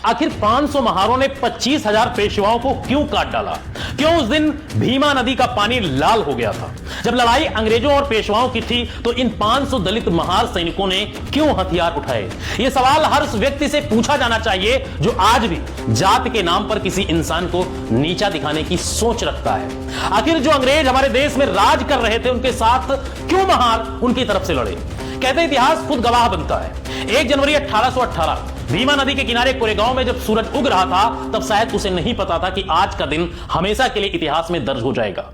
आखिर 500 महारों ने 25,000 पेशवाओं को क्यों काट डाला? क्यों उस दिन भीमा नदी का पानी लाल हो गया था? जब लड़ाई अंग्रेजों और पेशवाओं की थी तो इन 500 दलित महार सैनिकों ने क्यों हथियार उठाए? यह सवाल हर उस व्यक्ति से पूछा जाना चाहिए जो आज भी जात के नाम पर किसी इंसान को नीचा दिखाने की सोच रखता है। आखिर जो अंग्रेज हमारे देश में राज कर रहे थे उनके साथ क्यों महार उनकी तरफ से लड़े? कहते इतिहास खुद गवाह बनता है। 1 जनवरी 1818 भीमा नदी के किनारे कोरेगांव में जब सूरज उग रहा था तब शायद उसे नहीं पता था कि आज का दिन हमेशा के लिए इतिहास में दर्ज हो जाएगा।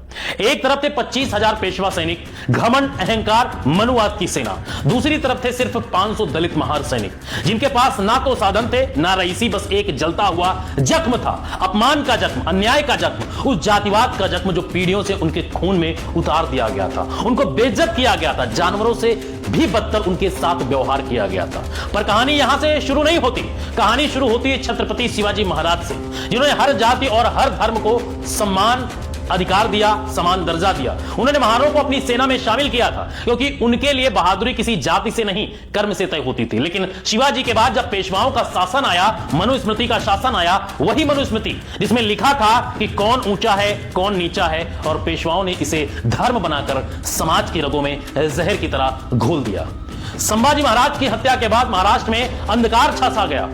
एक तरफ थे 25,000 पेशवा सैनिक, घमंड, अहंकार, मनुवाद की सेना। दूसरी तरफ थे सिर्फ 500 दलित महार सैनिक जिनके पास ना तो साधन थे ना रईसी, बस एक जलता हुआ जख्म था। अपमान का जख्म, अन्याय का जख्म, उस जातिवाद का जख्म जो पीढ़ियों से उनके खून में उतार दिया गया था। उनको बेइज्जत किया गया था, जानवरों से भी बदतर उनके साथ व्यवहार किया गया था। पर कहानी यहां से शुरू नहीं होती। कहानी शुरू होती है छत्रपति शिवाजी महाराज से, जिन्होंने हर जाति और हर धर्म को सम्मान अधिकार दिया, समान दर्जा दिया। उन्होंने महारों को अपनी सेना में शामिल किया था क्योंकि उनके लिए बहादुरी किसी जाति से नहीं कर्म से तय होती थी। लेकिन शिवाजी के बाद जब पेशवाओं का शासन आया, मनुस्मृति का शासन आया, वही मनुस्मृति जिसमें लिखा था कि कौन ऊंचा है कौन नीचा है, और पेशवाओं ने इसे धर्म बनाकर समाज की रगों में जहर की तरह घोल दिया। संभाजी महाराज की हत्या के बाद महाराष्ट्र में अंधकार छा गया।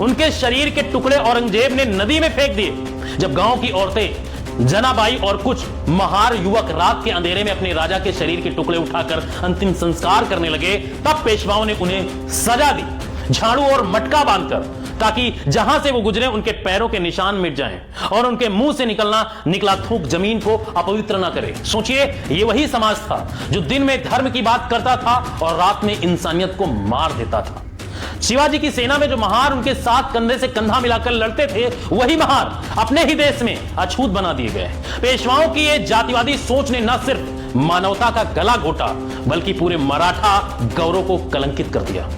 उनके शरीर के टुकड़े औरंगजेब ने नदी में फेंक दिए। जब गांव की औरतें, जनाबाई और कुछ महार युवक रात के अंधेरे में अपने राजा के शरीर के टुकड़े उठाकर अंतिम संस्कार करने लगे, तब पेशवाओं ने उन्हें सजा दी, झाड़ू और मटका बांधकर, ताकि जहां से वो गुजरे उनके पैरों के निशान मिट जाएं और उनके मुंह से निकला थूक जमीन को अपवित्र ना करे। सोचिए, ये वही समाज था जो दिन में धर्म की बात करता था और रात में इंसानियत को मार देता था। शिवाजी की सेना में जो महार उनके साथ कंधे से कंधा मिलाकर लड़ते थे, वही महार अपने ही देश में अछूत बना दिए गए। पेशवाओं की ये जातिवादी सोच ने न सिर्फ मानवता का गला घोटा बल्कि पूरे मराठा गौरव को कलंकित कर दिया।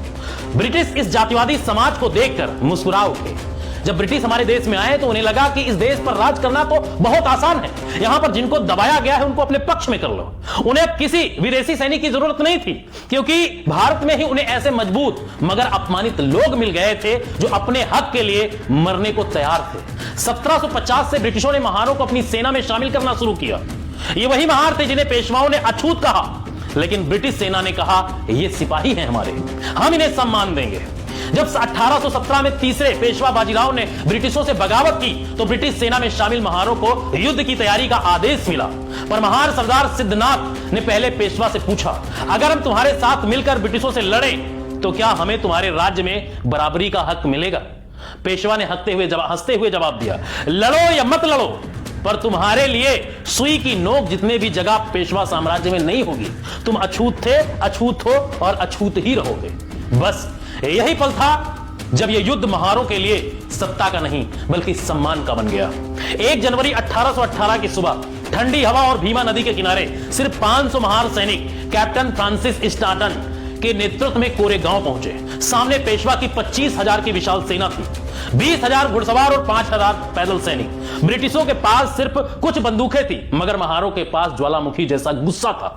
ब्रिटिश इस जातिवादी समाज को देखकर मुस्कुरा उठे। जब ब्रिटिश हमारे देश में आए तो उन्हें लगा कि इस देश पर राज करना तो बहुत आसान है, यहां पर जिनको दबाया गया है उनको अपने पक्ष में कर लो। उन्हें किसी विदेशी सैनिक की जरूरत नहीं थी क्योंकि भारत में ही उन्हें ऐसे मजबूत मगर अपमानित लोग मिल गए थे जो अपने हक के लिए मरने को तैयार थे। 1750 से ब्रिटिशों ने महारों को अपनी सेना में शामिल करना शुरू किया। ये वही महार थे जिन्हें पेशवाओं ने अछूत कहा, लेकिन ब्रिटिश सेना ने कहा ये सिपाही हैं हमारे, हम इन्हें सम्मान देंगे। जब 1817 में तीसरे पेशवा बाजीराव ने ब्रिटिशों से बगावत की तो ब्रिटिश सेना में शामिल महारों को युद्ध की तैयारी का आदेश मिला। पर महार सरदार सिद्धनाथ ने पहले पेशवा से पूछा, अगर हम तुम्हारे साथ मिलकर ब्रिटिशों से लड़ें तो क्या हमें तुम्हारे राज्य में बराबरी का हक मिलेगा? पेशवा ने हंसते हुए जवाब दिया, लड़ो या मत लड़ो, पर तुम्हारे लिए सुई की नोक जितने भी जगह पेशवा साम्राज्य में नहीं होगी। तुम अछूत थे, अछूत हो और अछूत ही रहोगे। बस यही पल था जब यह युद्ध महारों के लिए सत्ता का नहीं बल्कि सम्मान का बन गया। 1 जनवरी 1818 की सुबह ठंडी हवा और भीमा नदी के किनारे सिर्फ 500 महार सैनिक कैप्टन फ्रांसिस स्टार्टन के नेतृत्व में कोरेगांव पहुंचे। सामने पेशवा की 25,000 की विशाल सेना थी, 20,000 घुड़सवार और 5,000 पैदल सैनिक। ब्रिटिशों के पास सिर्फ कुछ बंदूकें थी मगर महारों के पास ज्वालामुखी जैसा गुस्सा था।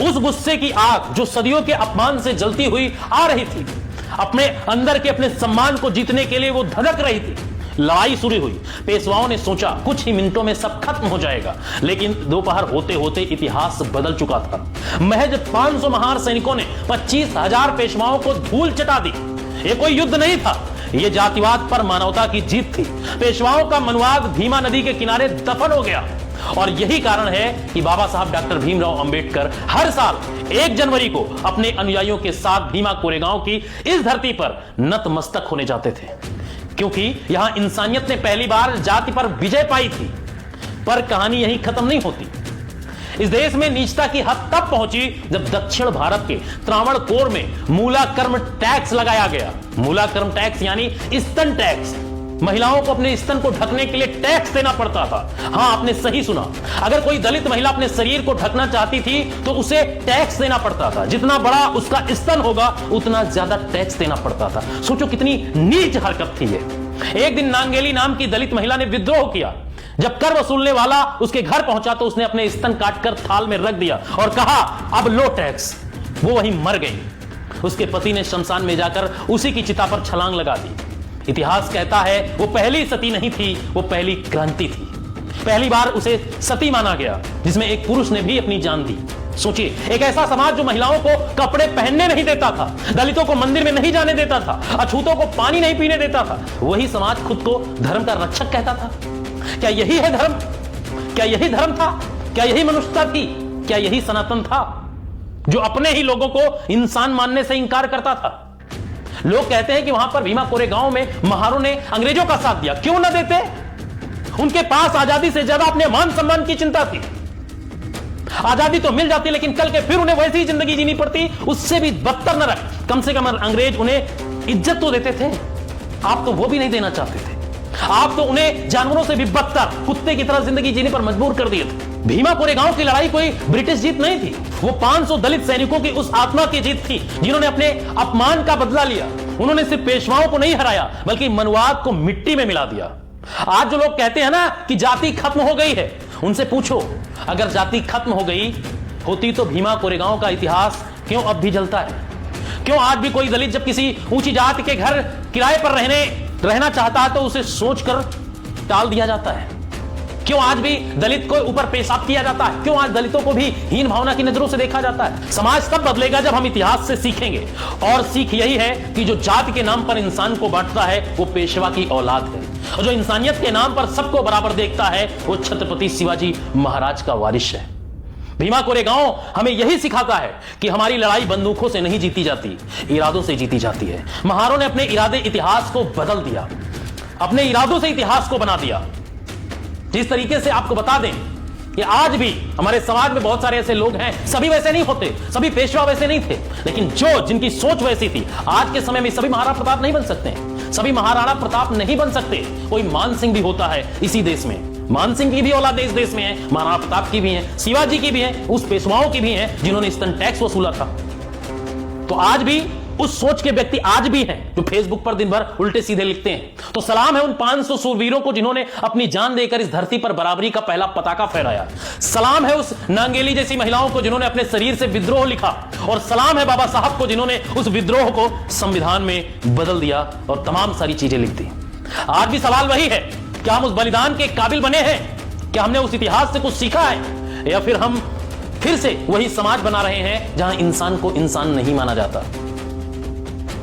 उस गुस्से की आग जो सदियों के अपमान से जलती हुई आ रही थी, अपने अंदर के अपने सम्मान को जीतने के लिए वो धड़क रही थी। लड़ाई शुरू हुई। पेशवाओं ने सोचा कुछ ही मिनटों में सब खत्म हो जाएगा, लेकिन दोपहर होते होते इतिहास बदल चुका था। महज 500 महार सैनिकों ने 25,000 पेशवाओं को धूल चटा दी। ये कोई युद्ध नहीं था, ये जातिवाद पर मानवता की जीत थी। पेशवाओं का मनुवाद भीमा नदी के किनारे दफन हो गया और यही कारण है कि बाबा साहब डॉक्टर भीमराव अंबेडकर हर साल 1 जनवरी को अपने अनुयायियों के साथ भीमा कोरेगांव की इस धरती पर नतमस्तक होने जाते थे, क्योंकि यहां इंसानियत ने पहली बार जाति पर विजय पाई थी। पर कहानी यहीं खत्म नहीं होती। इस देश में नीचता की हद तब पहुंची जब दक्षिण भारत के त्रावणकोर में मूलाकर्म टैक्स लगाया गया। मूलाकर्म टैक्स यानी स्तन टैक्स। महिलाओं को अपने स्तन को ढकने के लिए टैक्स देना पड़ता था। हां, आपने सही सुना। अगर कोई दलित महिला अपने शरीर को ढकना चाहती थी तो उसे टैक्स देना पड़ता था। जितना बड़ा उसका स्तन होगा उतना ज्यादा टैक्स देना पड़ता था। सोचो कितनी नीच हरकत थी ये। एक दिन नांगेली नाम की दलित महिला ने विद्रोह किया। जब कर वसूलने वाला उसके घर पहुंचा तो उसने अपने स्तन काटकर थाल में रख दिया और कहा अब लो टैक्स। वो वहीं मर गई। उसके पति ने शमशान में जाकर उसी की चिता पर छलांग लगा दी। इतिहास कहता है वो पहली सती नहीं थी, वो पहली क्रांति थी। पहली बार उसे सती माना गया जिसमें एक पुरुष ने भी अपनी जान दी। सोचिए, एक ऐसा समाज जो महिलाओं को कपड़े पहनने नहीं देता था, दलितों को मंदिर में नहीं जाने देता था, अछूतों को पानी नहीं पीने देता था, वही समाज खुद को धर्म का रक्षक कहता था। क्या यही है धर्म? क्या यही धर्म था? क्या यही मनुष्यता थी? क्या यही सनातन था जो अपने ही लोगों को इंसान मानने से इंकार करता था? लोग कहते हैं कि वहां पर भीमा कोरेगांव में महारों ने अंग्रेजों का साथ दिया। क्यों ना देते? उनके पास आजादी से ज्यादा अपने मान सम्मान की चिंता थी। आजादी तो मिल जाती, लेकिन कल के फिर उन्हें वैसी ही जिंदगी जीनी पड़ती, उससे भी बदतर न रख। कम से कम अंग्रेज उन्हें इज्जत तो देते थे। आप तो वो भी नहीं देना चाहते थे। आप तो उन्हें जानवरों से भी बदतर, कुत्ते की तरह जिंदगी जीने पर मजबूर कर दिए थे। भीमा कोरेगांव की लड़ाई कोई ब्रिटिश जीत नहीं थी, वो 500 दलित सैनिकों की उस आत्मा की जीत थी जिन्होंने अपने अपमान का बदला लिया। उन्होंने सिर्फ पेशवाओं को नहीं हराया, बल्कि मनवाद को मिट्टी में मिला दिया। आज जो लोग कहते हैं ना कि जाति खत्म हो गई है, उनसे पूछो, अगर जाति खत्म हो गई होती तो भीमा कोरेगांव का इतिहास क्यों अब भी जलता है? क्यों आज भी कोई दलित जब किसी ऊंची जाति के घर किराए पर रहना चाहता है तो उसे सोचकर टाल दिया जाता है? क्यों आज भी दलित को ऊपर पेशाब किया जाता है? क्यों आज दलितों को भी हीन भावना की नजरों से देखा जाता है? समाज तब बदलेगा जब हम इतिहास से सीखेंगे, और सीख यही है कि जो जाति के नाम पर इंसान को बांटता है वो पेशवा की औलाद है, और जो इंसानियत के नाम पर सबको बराबर देखता है वो छत्रपति शिवाजी महाराज का वारिस है। भीमा कोरेगांव हमें यही सिखाता है कि हमारी लड़ाई बंदूकों से नहीं जीती जाती, इरादों से जीती जाती है। महारों ने अपने इरादे इतिहास को बदल दिया, अपने इरादों से इतिहास को बना दिया। जिस तरीके से आपको बता दें कि आज भी हमारे समाज में बहुत सारे ऐसे लोग हैं, सभी वैसे नहीं होते, सभी पेशवा वैसे नहीं थे, लेकिन जिनकी सोच वैसी थी, आज के समय में सभी महाराणा प्रताप नहीं बन सकते, सभी महाराणा प्रताप नहीं बन सकते। कोई मान सिंह भी होता है इसी देश में, मान सिंह की भी औलाद इस देश में है, महाराणा प्रताप की भी है, शिवाजी की भी है, उस पेशवाओं की भी है जिन्होंने स्तन टैक्स वसूला था। तो आज भी उस सोच के व्यक्ति आज भी हैं जो फेसबुक पर दिन भर उल्टे सीधे लिखते हैं। तो सलाम है उन 500 सूरवीरों को जिन्होंने अपनी जान देकर इस धरती पर बराबरी का पहला पताका फहराया। सलाम है उस नांगेली जैसी महिलाओं को जिन्होंने अपने शरीर से विद्रोह लिखा, और सलाम है बाबा साहब को जिन्होंने उस विद्रोह को संविधान में बदल दिया और तमाम सारी चीजें लिख दी। आज भी सवाल वही है, क्या हम उस बलिदान के काबिल बने हैं? क्या हमने उस इतिहास से कुछ सीखा है, या फिर हम फिर से वही समाज बना रहे हैं जहां इंसान को इंसान नहीं माना जाता?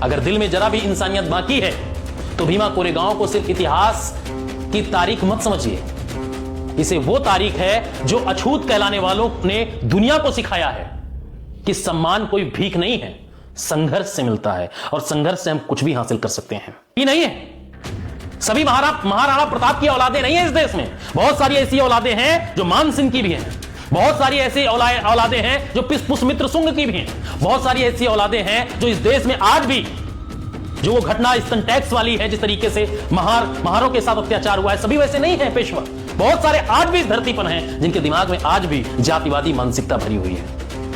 अगर दिल में जरा भी इंसानियत बाकी है तो भीमा कोरेगांव को सिर्फ इतिहास की तारीख मत समझिए, इसे वो तारीख है जो अछूत कहलाने वालों ने दुनिया को सिखाया है कि सम्मान कोई भीख नहीं है, संघर्ष से मिलता है, और संघर्ष से हम कुछ भी हासिल कर सकते हैं। ये नहीं है सभी महाराणा प्रताप की औलादें नहीं है इस देश में, बहुत सारी ऐसी औलादें हैं जो मान सिंह की भी हैं, बहुत सारी ऐसी औलादें हैं जो पुष्यमित्र शुंग की भी हैं, बहुत सारी ऐसी औलादें हैं जो इस देश में आज भी, जो वो घटना स्तन टैक्स वाली है, जिस तरीके से महारों के साथ अत्याचार हुआ है, सभी वैसे नहीं है पेशवा। बहुत सारे आज भी इस धरती पर हैं जिनके दिमाग में आज भी जातिवादी मानसिकता भरी हुई है।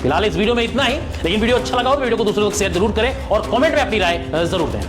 फिलहाल इस वीडियो में इतना ही, लेकिन वीडियो अच्छा लगा हो तो वीडियो को दूसरों को शेयर जरूर करें और कमेंट में अपनी राय जरूर दें।